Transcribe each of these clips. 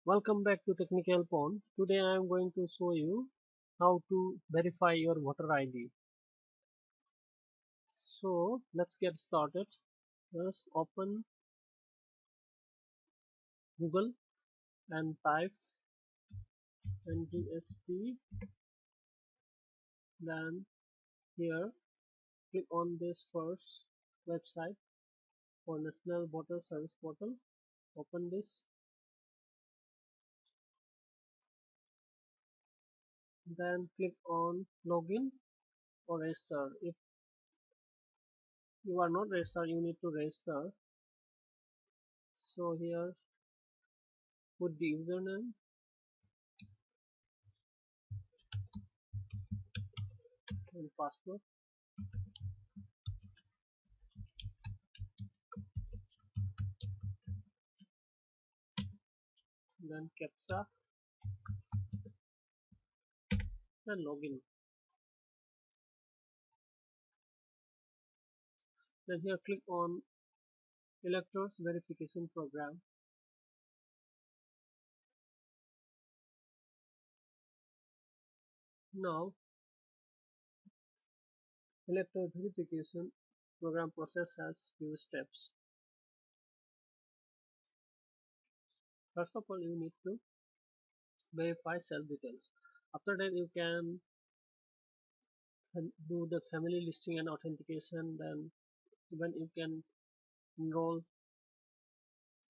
Welcome back to Technical Pond. Today I am going to show you how to verify your voter ID. So let's get started. Just open Google and type NTSP. Then here click on this first website for National Voter Service Portal. Open this. Then click on login or register. If you are not registered, you need to register. So here put the username and password. Then CAPTCHA, then login. Then here click on Electors Verification Program. Now Elector Verification Program process has few steps. First of all, you need to verify self details. After that, you can do the family listing and authentication. Then even you can enroll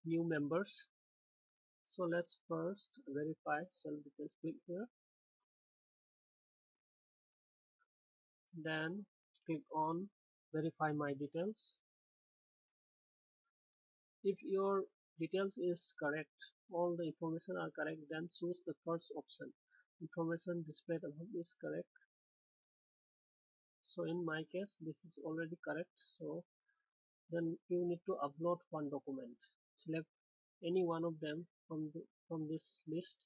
new members. So let's first verify self details. Click here. Then click on verify my details. If your details is correct, all the information are correct, then choose the first option. Information displayed above is correct. So in my case, this is already correct. So then you need to upload one document. Select any one of them from this list.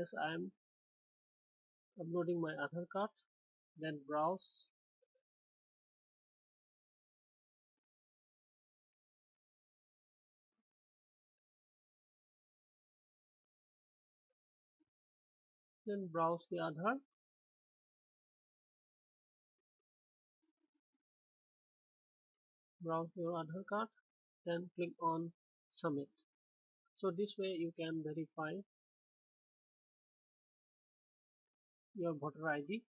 As I am uploading my Aadhaar card, then browse. Then browse the Aadhaar. Browse your Aadhaar card. Then click on submit. So this way you can verify your voter ID.